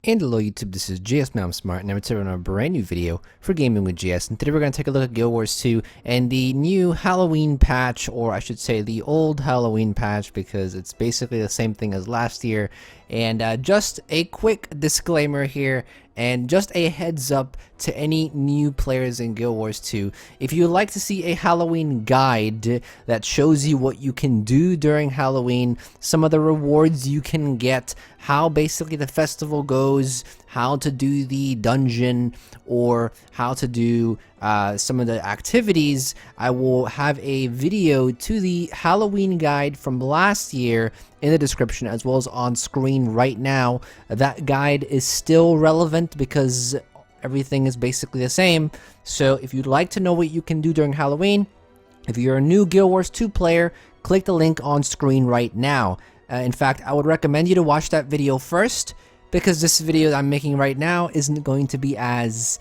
And hello YouTube, this is GSmaniamsmart, and I'm returning a brand new video for Gaming with GS. And today we're going to take a look at Guild Wars 2 and the new Halloween patch, or I should say the old Halloween patch, because it's basically the same thing as last year. And just a quick disclaimer here, and just a heads up to any new players in Guild Wars 2. If you'd like to see a Halloween guide that shows you what you can do during Halloween, some of the rewards you can get, how basically the festival goes, how to do the dungeon, or how to do some of the activities, I will have a video to the Halloween guide from last year in the description, as well as on screen right now. That guide is still relevant because everything is basically the same. So if you'd like to know what you can do during Halloween, if you're a new Guild Wars 2 player, click the link on screen right now. In fact, I would recommend you to watch that video first, because this video that I'm making right now isn't going to be as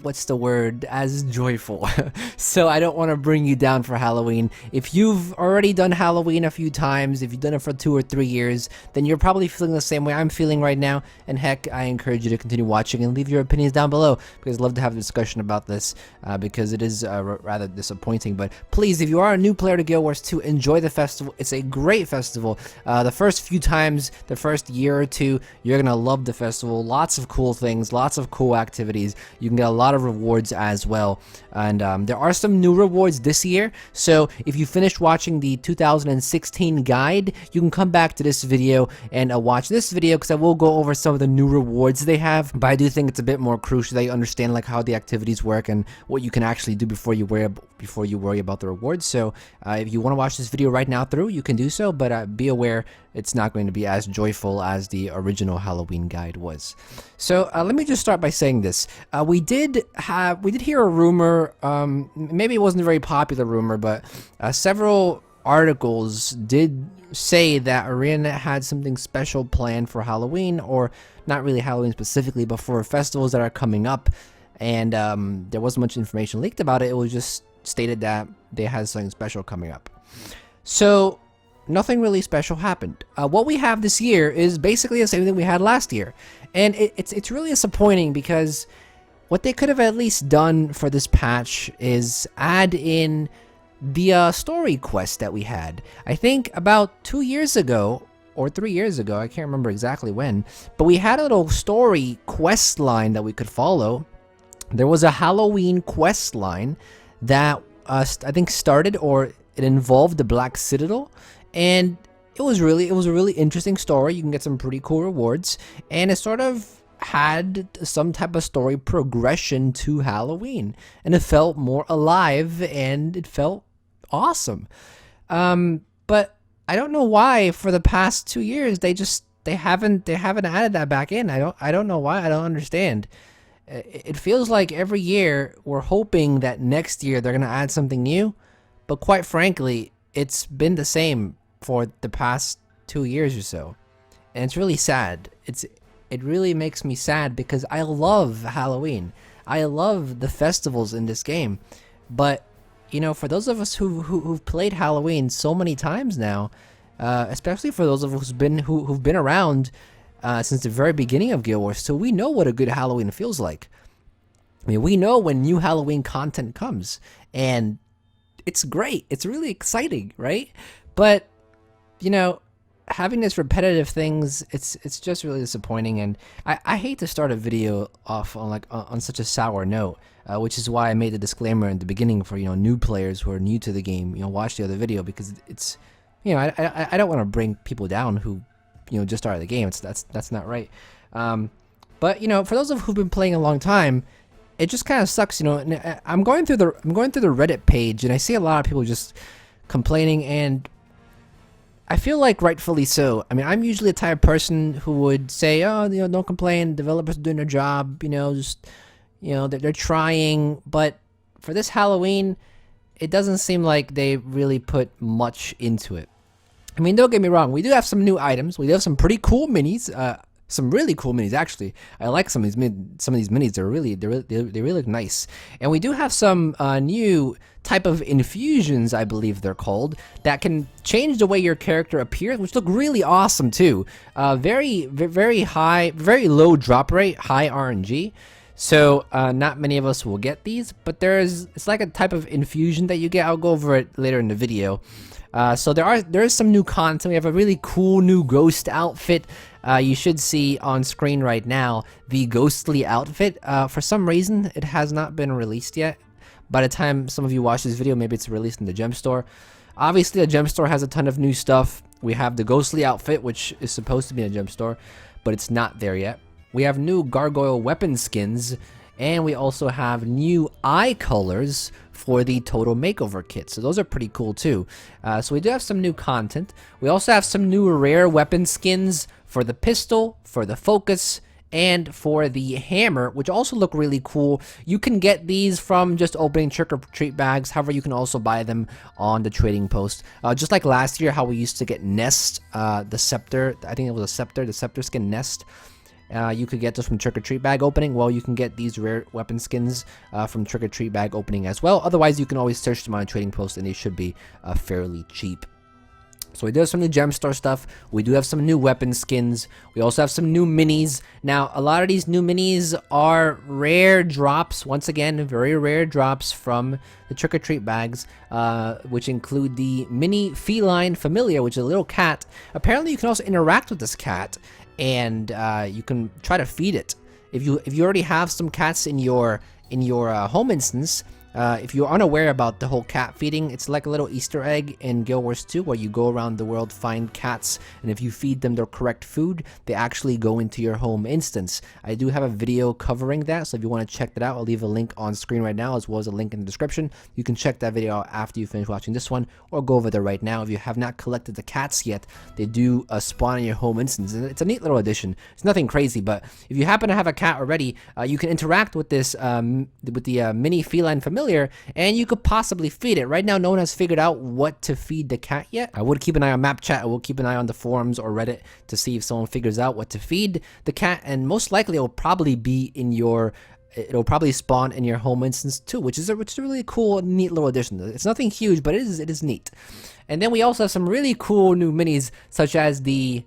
what's the word, as joyful. So I don't want to bring you down for Halloween. If you've already done Halloween a few times, if you've done it for 2 or 3 years, then you're probably feeling the same way I'm feeling right now. And heck, I encourage you to continue watching and leave your opinions down below, because I'd love to have a discussion about this, because it is rather disappointing. But please, if you are a new player to Guild Wars 2, enjoy the festival. It's a great festival. The first few times, the first year or two, you're gonna love the festival. Lots of cool things, lots of cool activities. You can get a lot of rewards as well, and there are some new rewards this year. So if you finished watching the 2016 guide, you can come back to this video and watch this video, because I will go over some of the new rewards they have. But I do think it's a bit more crucial that you understand like how the activities work and what you can actually do before you worry about the rewards. So if you want to watch this video right now through, you can do so, but be aware it's not going to be as joyful as the original Halloween guide was. So let me just start by saying this. We did hear a rumor, maybe it wasn't a very popular rumor, but several articles did say that Arena had something special planned for Halloween, or not really Halloween specifically, but for festivals that are coming up. And there wasn't much information leaked about it. It was just stated that they had something special coming up. So nothing really special happened. What we have this year is basically the same thing we had last year, and it's really disappointing, because what they could have at least done for this patch is add in the story quest that we had. I think about 2 years ago or 3 years ago, I can't remember exactly when, but we had a little story quest line that we could follow. There was a Halloween quest line that I think started, or it involved the Black Citadel, and it was a really interesting story. You can get some pretty cool rewards, and it sort of had some type of story progression to Halloween, and it felt more alive and it felt awesome. But I don't know why for the past 2 years they haven't added that back in. I don't know why. I don't understand. It feels like every year we're hoping that next year they're gonna add something new, but quite frankly, it's been the same for the past 2 years or so, and it's really sad. It really makes me sad, because I love Halloween. I love the festivals in this game, but you know, for those of us who've played Halloween so many times now, especially for those of us who've been around since the very beginning of Guild Wars 2, we know what a good Halloween feels like. I mean, we know when new Halloween content comes, and it's great. It's really exciting, right? But you know, having this repetitive things, it's just really disappointing. And I hate to start a video off on such a sour note, which is why I made the disclaimer in the beginning for, you know, new players who are new to the game. You know, watch the other video, because it's, you know, I don't want to bring people down who, you know, just started the game. That's not right. But you know, for those of who've been playing a long time, it just kind of sucks. You know, and I'm going through the Reddit page, and I see a lot of people just complaining, and I feel like rightfully so. I mean, I'm usually the type of person who would say, oh, you know, don't complain, developers are doing their job, you know, just, you know, they're trying. But for this Halloween, it doesn't seem like they really put much into it. I mean, don't get me wrong, we do have some new items. We do have some pretty cool minis, some really cool minis. Actually, I like some of these minis. They really look nice. And we do have some new type of infusions, I believe they're called, that can change the way your character appears, which look really awesome too. Very high, very low drop rate, high RNG. So not many of us will get these, but it's like a type of infusion that you get. I'll go over it later in the video. So there is some new content. We have a really cool new ghost outfit. You should see on screen right now the ghostly outfit. For some reason, it has not been released yet. By the time some of you watch this video, maybe it's released in the gem store. Obviously, the gem store has a ton of new stuff. We have the ghostly outfit, which is supposed to be in a gem store, but it's not there yet. We have new gargoyle weapon skins, and we also have new eye colors for the total makeover kit. So those are pretty cool too. So we do have some new content. We also have some new rare weapon skins for the pistol, for the focus, and for the hammer, which also look really cool. You can get these from just opening trick-or-treat bags. However, you can also buy them on the trading post. Just like last year, how we used to get Nest, the scepter. I think it was a scepter, the scepter skin Nest. You could get this from trick-or-treat bag opening. Well, you can get these rare weapon skins from trick-or-treat bag opening as well. Otherwise, you can always search them on a trading post, and they should be fairly cheap. So we do have some new gem store stuff. We do have some new weapon skins. We also have some new minis. Now, a lot of these new minis are rare drops. Once again, very rare drops from the trick-or-treat bags, which include the mini feline familiar, which is a little cat. Apparently, you can also interact with this cat, and you can try to feed it. If you already have some cats in your home instance, if you're unaware about the whole cat feeding, it's like a little Easter egg in Guild Wars 2 where you go around the world, find cats, and if you feed them the correct food, they actually go into your home instance. I do have a video covering that, so if you want to check that out, I'll leave a link on screen right now as well as a link in the description. You can check that video out after you finish watching this one, or go over there right now. If you have not collected the cats yet, they do spawn in your home instance, and it's a neat little addition. It's nothing crazy, but if you happen to have a cat already, you can interact with this with the mini feline familiar, and you could possibly feed it. Right now, no one has figured out what to feed the cat yet. I would keep an eye on map chat. I will keep an eye on the forums or Reddit to see if someone figures out what to feed the cat, and most likely it will probably be in your it'll probably spawn in your home instance too, which is a really cool, neat little addition. It's nothing huge, but it is neat. And then we also have some really cool new minis, such as the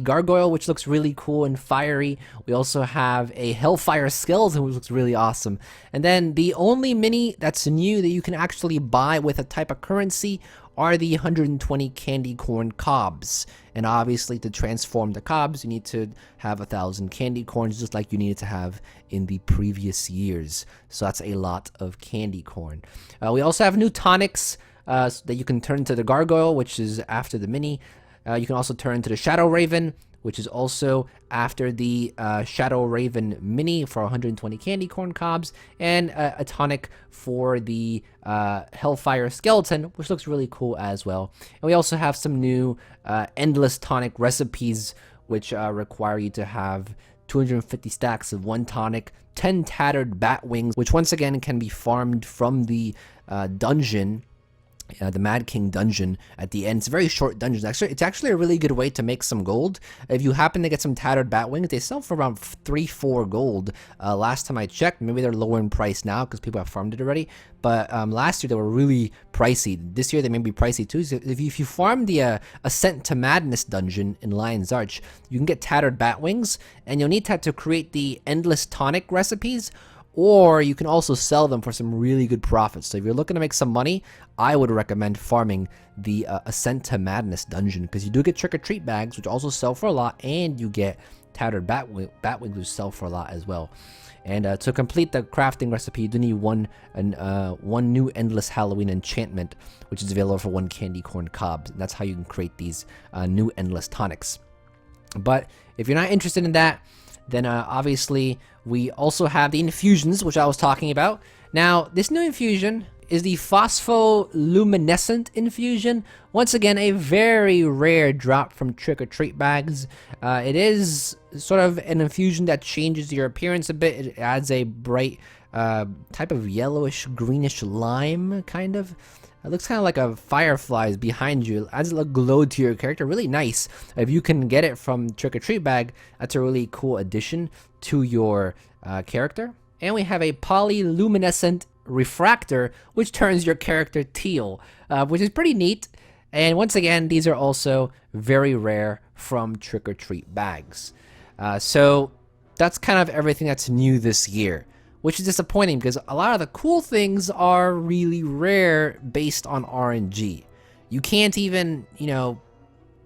gargoyle, which looks really cool and fiery. We also have a hellfire skeleton, which looks really awesome. And then the only mini that's new that you can actually buy with a type of currency are the 120 candy corn cobs. And obviously, to transform the cobs, you need to have 1,000 candy corns, just like you needed to have in the previous years. So that's a lot of candy corn. We also have new tonics so that you can turn into the gargoyle, which is after the mini. You can also turn into the shadow raven, which is also after the Shadow Raven mini for 120 candy corn cobs, and a tonic for the Hellfire skeleton, which looks really cool as well. And we also have some new endless tonic recipes, which require you to have 250 stacks of one tonic, 10 tattered bat wings, which once again can be farmed from the dungeon. The Mad King dungeon at the end. It's a very short dungeon. It's actually a really good way to make some gold. If you happen to get some tattered bat wings, they sell for around 3-4 gold. Last time I checked, maybe they're lower in price now because people have farmed it already. But last year they were really pricey. This year they may be pricey too. So if you farm the Ascent to Madness dungeon in Lion's Arch, you can get tattered bat wings, and you'll need that to create the endless tonic recipes. Or you can also sell them for some really good profits. So if you're looking to make some money, I would recommend farming the Ascent to Madness dungeon, because you do get trick-or-treat bags, which also sell for a lot, and you get tattered bat wings, which sell for a lot as well. And to complete the crafting recipe, you do need one new Endless Halloween enchantment, which is available for 1 candy corn cob. That's how you can create these new endless tonics. But if you're not interested in that, then obviously we also have the infusions, which I was talking about. Now, this new infusion is the Poly-Luminescent infusion. Once again, a very rare drop from trick-or-treat bags. It is sort of an infusion that changes your appearance a bit. It adds a bright type of yellowish, greenish lime, kind of. It looks kind of like a fireflies behind you. It adds a little glow to your character. Really nice. If you can get it from Trick or Treat bag, that's a really cool addition to your character. And we have a Poly-Luminescent Refractor, which turns your character teal, which is pretty neat. And once again, these are also very rare from Trick or Treat bags. So that's kind of everything that's new this year, which is disappointing because a lot of the cool things are really rare based on RNG. You can't even,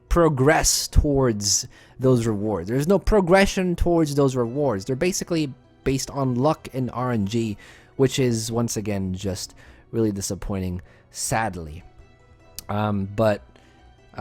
progress towards those rewards. There's no progression towards those rewards. They're basically based on luck and RNG, which is once again just really disappointing, sadly. But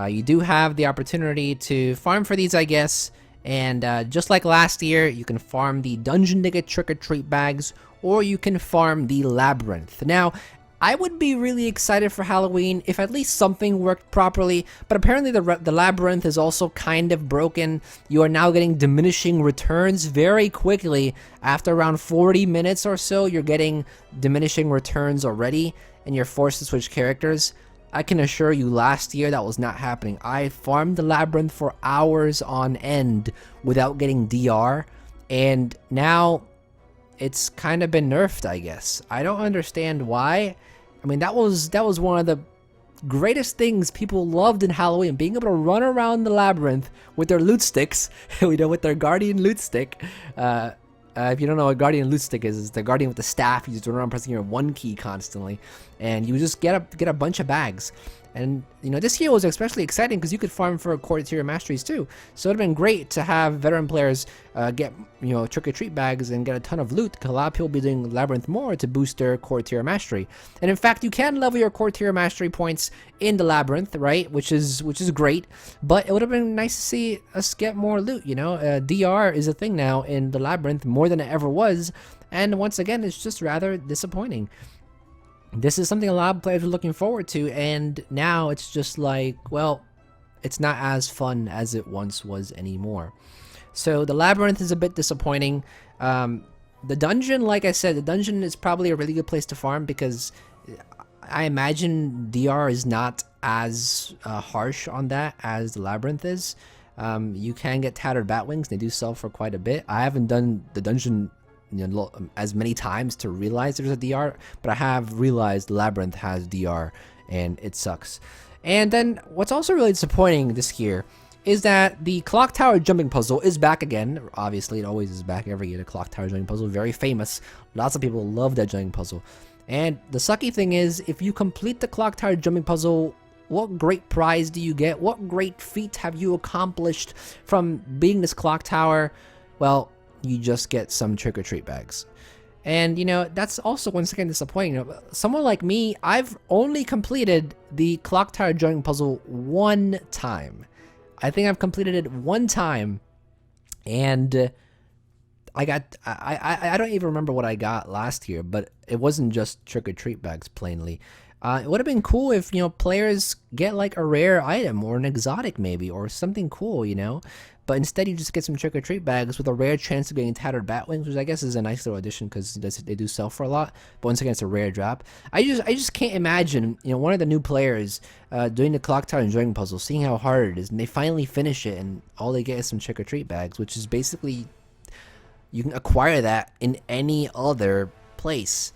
you do have the opportunity to farm for these, I guess. And just like last year, you can farm the dungeon to get Trick or Treat bags, or you can farm the Labyrinth. Now, I would be really excited for Halloween if at least something worked properly, but apparently the Labyrinth is also kind of broken. You are now getting diminishing returns very quickly. After around 40 minutes or so, you're getting diminishing returns already, and you're forced to switch characters. I can assure you last year that was not happening. I farmed the Labyrinth for hours on end without getting DR, and now it's kind of been nerfed, I guess. I don't understand why. I mean, that was one of the greatest things people loved in Halloween, being able to run around the Labyrinth with their loot sticks, with their guardian loot stick. If you don't know what guardian loot stick is, it's the guardian with the staff. You just run around pressing your 1 key constantly, and you just get a bunch of bags. And this year was especially exciting because you could farm for core tier masteries too. So it'd have been great to have veteran players get Trick or Treat bags and get a ton of loot, because a lot of people will be doing Labyrinth more to boost their core tier mastery. And in fact, you can level your core tier mastery points in the Labyrinth, right? Which is great. But it would have been nice to see us get more loot. DR is a thing now in the Labyrinth more than it ever was, and once again, it's just rather disappointing. This is something a lot of players are looking forward to, and now it's just like, well, it's not as fun as it once was anymore. So the Labyrinth is a bit disappointing. The dungeon, like I said, the dungeon is probably a really good place to farm because I imagine DR is not as harsh on that as the Labyrinth is. You can get Tattered Batwings. They do sell for quite a bit. I haven't done the dungeon as many times to realize there's a DR, but I have realized Labyrinth has DR, and it sucks. And then what's also really disappointing this year is that the Clock Tower jumping puzzle is back again. Obviously, it always is back every year. The Clock Tower jumping puzzle, very famous. Lots of people love that jumping puzzle. And the sucky thing is, if you complete the Clock Tower jumping puzzle, what great prize do you get? What great feat have you accomplished from being this Clock Tower? Well, you just get some Trick or Treat bags. And that's also once again disappointing. Someone like me, I've only completed the Clock Tower jumping puzzle 1 time. I think I've completed it 1 time, and I don't even remember what I got last year, but it wasn't just Trick or Treat bags, plainly. It would have been cool if players get like a rare item or an exotic maybe, or something cool, but instead you just get some Trick or Treat bags with a rare chance of getting Tattered Batwings, which I guess is a nice little addition because they do sell for a lot, but once again it's a rare drop. I just can't imagine one of the new players doing the Clock Tower and Dragon puzzle, seeing how hard it is, and they finally finish it and all they get is some Trick or Treat bags, which is basically, you can acquire that in any other place.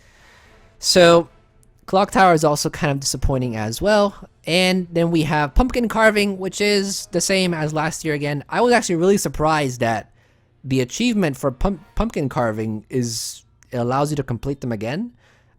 So Clock Tower is also kind of disappointing as well. And then we have pumpkin carving, which is the same as last year again. I was actually really surprised that the achievement for pumpkin carving it allows you to complete them again.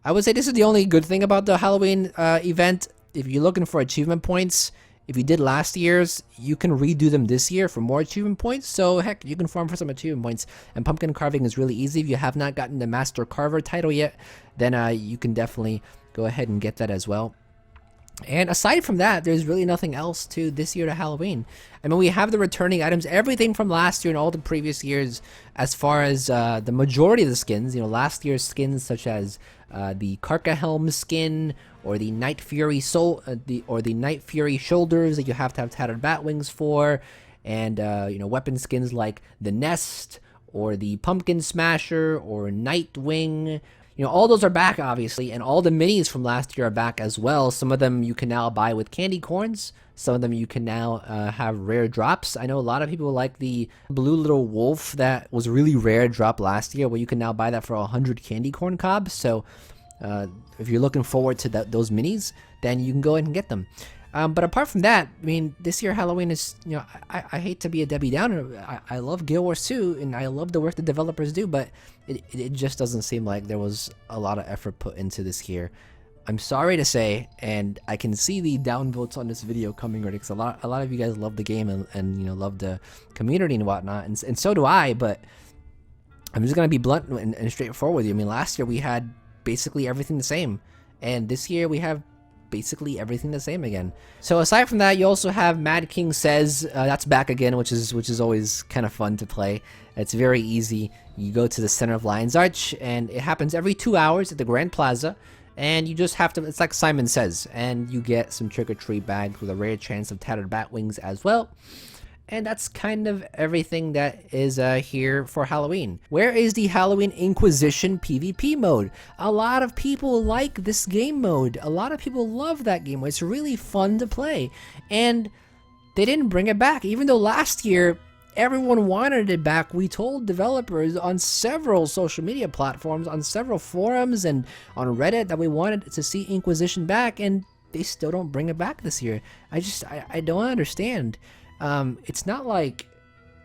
I would say this is the only good thing about the Halloween event. If you're looking for achievement points, if you did last year's, you can redo them this year for more achievement points. So heck, you can farm for some achievement points. And pumpkin carving is really easy. If you have not gotten the Master Carver title yet, then you can definitely go ahead and get that as well. And aside from that, there's really nothing else to this year to Halloween. I mean, we have the returning items, everything from last year and all the previous years, as far as the majority of the skins. Last year's skins such as the Carcahelm skin, or the Night Fury the Night Fury shoulders that you have to have Tattered Batwings for, and weapon skins like the Nest, or the Pumpkin Smasher, or Nightwing. you know, all those are back, obviously, and all the minis from last year are back as well. Some of them you can now buy with candy corns. Some of them you can now have rare drops. I know a lot of people like the blue little wolf that was really rare drop last year, where you can now buy that for 100 candy corn cobs. So if you're looking forward to those minis, then you can go ahead and get them. But apart from that, I mean, this year Halloween is, you know, I hate to be a Debbie Downer. I love Guild Wars 2, and I love the work the developers do, but it just doesn't seem like there was a lot of effort put into this year. I'm sorry to say, and I can see the downvotes on this video coming already, because a lot of you guys love the game and you know, love the community and whatnot, and so do I, but I'm just gonna be blunt and straightforward with you. I mean, last year we had basically everything the same, and this year we have basically everything the same again. So aside from that, you also have Mad King Says. That's back again, which is always kind of fun to play. It's very easy. You go to the center of Lion's Arch, and it happens every 2 hours at the Grand Plaza, and you just have to, it's like Simon Says, and you get some trick-or-treat bags with a rare chance of tattered bat wings as well. And that's kind of everything that is here for Halloween. Where is the Halloween Inquisition PvP mode? A lot of people like this game mode. A lot of people love that game mode. It's really fun to play. And they didn't bring it back. Even though last year, everyone wanted it back. We told developers on several social media platforms, on several forums, and on Reddit that we wanted to see Inquisition back, and they still don't bring it back this year. I don't understand. It's not like,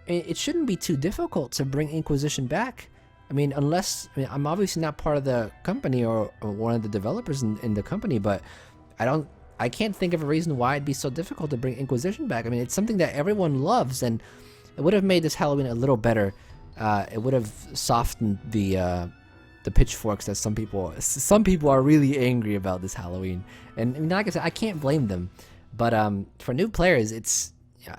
it shouldn't be too difficult to bring Inquisition back. I mean, unless, I mean, I'm obviously not part of the company or one of the developers in the company, but I can't think of a reason why it'd be so difficult to bring Inquisition back. I mean, it's something that everyone loves, and it would have made this Halloween a little better. It would have softened the pitchforks that some people are really angry about this Halloween. And I mean, like I said, I can't blame them. But for new players,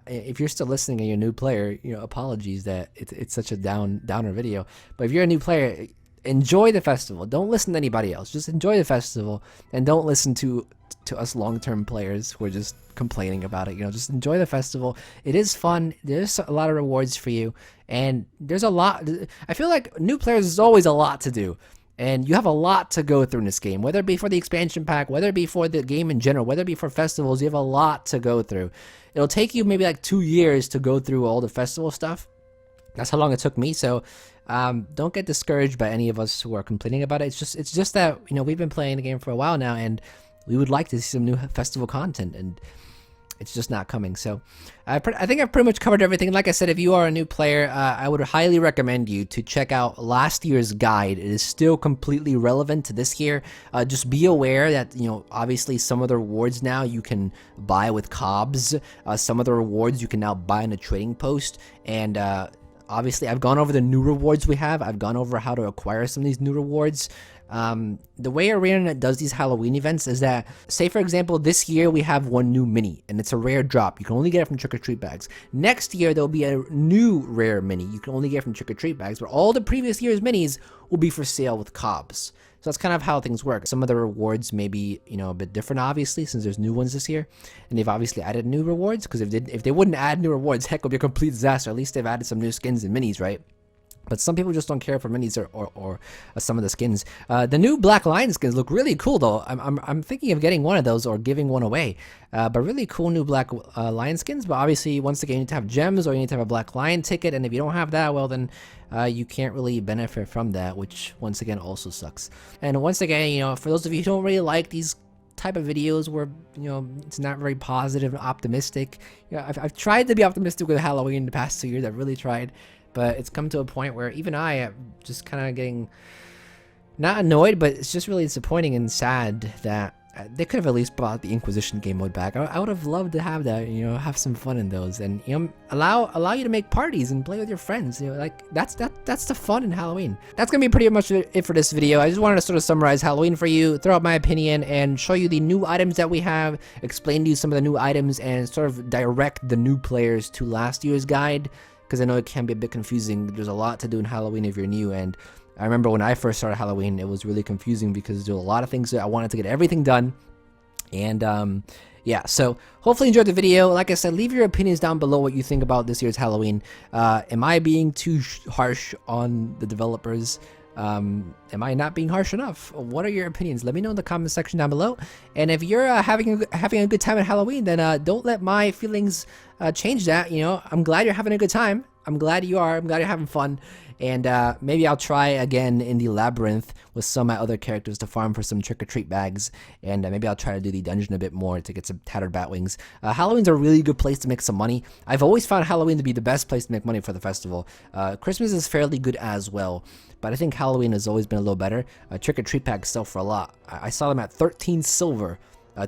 if you're still listening and you're a new player, you know, apologies that it's such a downer video. But if you're a new player, enjoy the festival. Don't listen to anybody else. Just enjoy the festival, and don't listen to us long-term players who are just complaining about it. You know, just enjoy the festival. It is fun. There's a lot of rewards for you, and there's a lot. I feel like new players is always a lot to do. And you have a lot to go through in this game, whether it be for the expansion pack, whether it be for the game in general, whether it be for festivals. You have a lot to go through. It'll take you maybe like 2 years to go through all the festival stuff. That's how long it took me. So don't get discouraged by any of us who are complaining about it. It's just that, you know, we've been playing the game for a while now, and we would like to see some new festival content, and it's just not coming. So I think I've pretty much covered everything. Like I said, if you are a new player, I would highly recommend you to check out last year's guide. It is still completely relevant to this year. Just be aware that, you know, obviously some of the rewards now you can buy with cobs. Some of the rewards you can now buy in a trading post. And obviously I've gone over the new rewards we have. I've gone over how to acquire some of these new rewards. The way ArenaNet does these Halloween events is that, say for example, this year we have one new mini, and it's a rare drop. You can only get it from trick-or-treat bags. Next year there'll be a new rare mini. You can only get from trick-or-treat bags, but all the previous year's minis will be for sale with cobs. So that's kind of how things work. Some of the rewards may be, you know, a bit different, obviously, since there's new ones this year, and they've obviously added new rewards. Because if they wouldn't add new rewards, heck, it would be a complete disaster. At least they've added some new skins and minis, right? But some people just don't care for minis or some of the skins. The new Black Lion skins look really cool, though. I'm thinking of getting one of those or giving one away. But really cool new Black Lion skins. But obviously, once again, you need to have gems or you need to have a Black Lion ticket. And if you don't have that, well, then you can't really benefit from that, which once again also sucks. And once again, you know, for those of you who don't really like these type of videos where, you know, it's not very positive and optimistic. You know, I've tried to be optimistic with Halloween the past 2 years. I've really tried. But it's come to a point where even I am just kind of getting, not annoyed, but it's just really disappointing and sad that they could have at least brought the Inquisition game mode back. I would have loved to have that, you know, have some fun in those, and, you know, allow you to make parties and play with your friends. You know, like that's the fun in Halloween. That's gonna be pretty much it for this video. I just wanted to sort of summarize Halloween for you, throw out my opinion, and show you the new items that we have, explain to you some of the new items, and sort of direct the new players to last year's guide. Because I know it can be a bit confusing. There's a lot to do in Halloween if you're new, and I remember when I first started Halloween, it was really confusing because there were a lot of things that I wanted to get everything done. And yeah, so hopefully you enjoyed the video. Like I said, leave your opinions down below what you think about this year's Halloween. Am I being too harsh on the developers? Am I not being harsh enough? What are your opinions? Let me know in the comment section down below. And if you're having a good time at Halloween, then don't let my feelings change that. You know, I'm glad you're having a good time. I'm glad you are. I'm glad you're having fun. And maybe I'll try again in the Labyrinth with some of my other characters to farm for some trick-or-treat bags. And maybe I'll try to do the dungeon a bit more to get some tattered batwings. Halloween's a really good place to make some money. I've always found Halloween to be the best place to make money for the festival. Christmas is fairly good as well, but I think Halloween has always been a little better. Trick-or-treat packs sell for a lot. I saw them at 13 silver.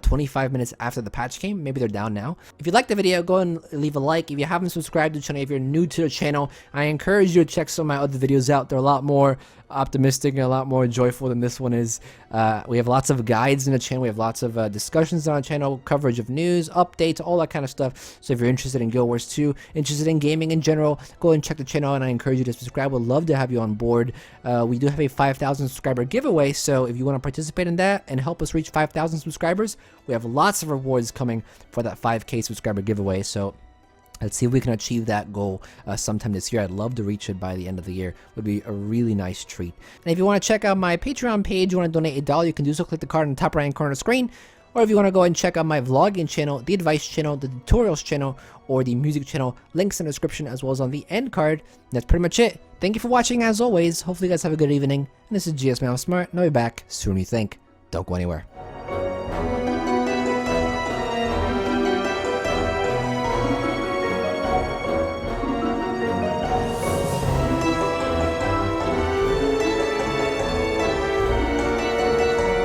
25 minutes after the patch came. Maybe they're down now. If you liked the video, go and leave a like. If you haven't subscribed to the channel, if you're new to the channel, I encourage you to check some of my other videos out. They're a lot more optimistic and a lot more joyful than this one is. We have lots of guides in the channel. We have lots of discussions on the channel, coverage of news, updates, all that kind of stuff. So if you're interested in Guild Wars 2, interested in gaming in general, go and check the channel, and I encourage you to subscribe. We'd love to have you on board. We do have a 5,000 subscriber giveaway, so if you want to participate in that and help us reach 5,000 subscribers, we have lots of rewards coming for that 5K subscriber giveaway. So let's see if we can achieve that goal sometime this year. I'd love to reach it by the end of the year. It would be a really nice treat. And if you want to check out my Patreon page, you want to donate $1, you can do so. Click the card in the top right-hand corner of the screen. Or if you want to go and check out my vlogging channel, the advice channel, the tutorials channel, or the music channel, links in the description as well as on the end card. That's pretty much it. Thank you for watching as always. Hopefully you guys have a good evening. And this is GSmaniamsmart, and I'll be back sooner than you think. Don't go anywhere.